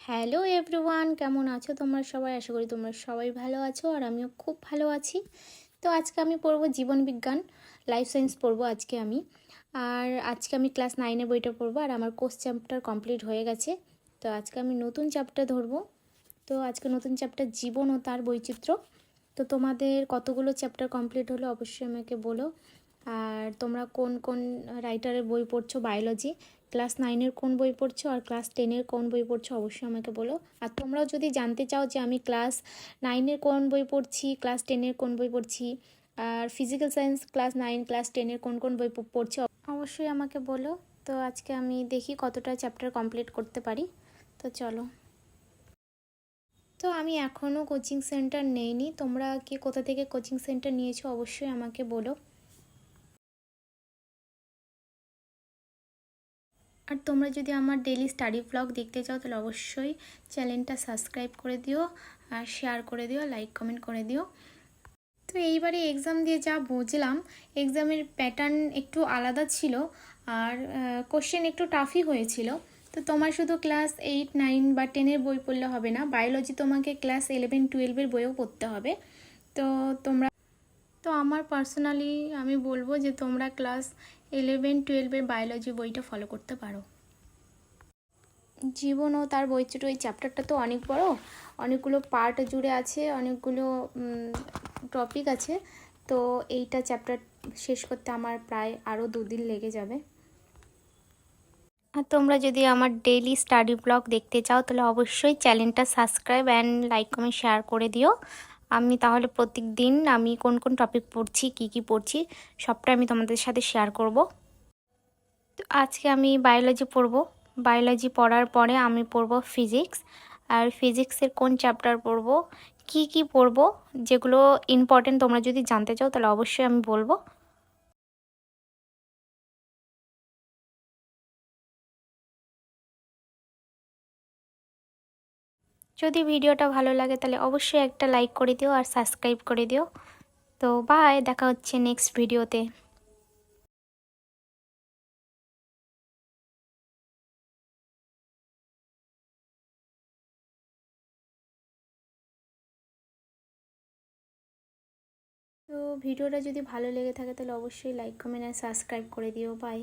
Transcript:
Hello everyone, কেমন আছো তোমরা সবাই? আশা করি তোমরা সবাই ভালো আছো আর আমিও খুব ভালো আছি। তো আজকে আমি পড়বো জীবন বিজ্ঞান, লাইফ সায়েন্স পড়বো আজকে আমি। আর আজকে আমি ক্লাস 9-এর বইটা পড়বো আর আমার কোর্স চ্যাপ্টার কমপ্লিট হয়ে গেছে। তো আজকে আমি নতুন চ্যাপ্টার ধরবো। তো আজকে নতুন চ্যাপ্টার জীবন ও তার বৈচিত্র্য। তো তোমাদের কতগুলো চ্যাপ্টার কমপ্লিট হলো অবশ্যই আমাকে বলো। আর তোমরা কোন কোন রাইটারের বই পড়ছো, বায়োলজি ক্লাস 9-এর কোন বই পড়ছো আর ক্লাস 10-এর কোন বই পড়ছো অবশ্যই আমাকে বলো। আর তোমরাও যদি জানতে চাও যে আমি ক্লাস 9-এর কোন বই পড়ছি, ক্লাস 10-এর কোন বই পড়ছি, আর ফিজিক্যাল সায়েন্স ক্লাস 9 ক্লাস 10-এর কোন কোন বই পড়ছি অবশ্যই আমাকে বলো। তো আজকে আমি দেখি কতটা চ্যাপ্টার কমপ্লিট করতে পারি। তো চলো। তো আমি এখনও কোচিং সেন্টার নেইনি, তোমরা কে কোথা থেকে কোচিং সেন্টার নিয়েছো অবশ্যই আমাকে বলো। আর তোমরা যদি আমার ডেইলি স্টাডি ব্লগ দেখতে চাও তাহলে অবশ্যই চ্যানেলটা সাবস্ক্রাইব করে দিও আর শেয়ার করে দিও, লাইক কমেন্ট করে দিও। তো এইবারে এক্সাম দিয়ে যা বুঝলাম, এক্সামের প্যাটার্ন একটু আলাদা ছিল আর কোশ্চেন একটু টাফই হয়েছিল। তো তোমার শুধু ক্লাস 8, 9 বা 10-এর বই পড়লে হবে না, বায়োলজি তোমাকে ক্লাস 11, 12-এর বইও পড়তে হবে। তো তোমরা আমার পার্সোনালি আমি বলবো যে তোমরা ক্লাস 11, 12-এর বায়োলজি বইটা ফলো করতে পারো। জীবন ও তার বৈচিত্র্য, এই চ্যাপ্টারটা তো অনেক বড়, অনেকগুলো পার্ট জুড়ে আছে, অনেকগুলো টপিক আছে। তো এইটা চ্যাপ্টার শেষ করতে আমার প্রায় আরও 2 দিন লেগে যাবে। আর তোমরা যদি আমার ডেইলি স্টাডি ব্লগ দেখতে চাও তাহলে অবশ্যই চ্যানেলটা subscribe and like comment share করে দিও। আমি তাহলে প্রত্যেক দিন আমি কোন কোন টপিক পড়ছি, কি পড়ছি সবটা আমি তোমাদের সাথে শেয়ার করব। তো আজকে আমি বায়োলজি পড়ব। বায়োলজি পড়ার পরে আমি পড়ব ফিজিক্স। আর ফিজিক্সের কোন চ্যাপ্টার পড়ব, কি পড়ব, যেগুলো ইম্পর্টেন্ট তোমরা যদি জানতে চাও তাহলে অবশ্যই আমি বলবো। যদি ভিডিওটা ভালো লাগে তাহলে অবশ্যই একটা লাইক করে দিও আর সাবস্ক্রাইব করে দিও। তো বাই, দেখা হচ্ছে নেক্সট ভিডিওতে। তো ভিডিওটা যদি ভালো লেগে থাকে তাহলে অবশ্যই লাইক কমেন্ট আর সাবস্ক্রাইব করে দিও। বাই।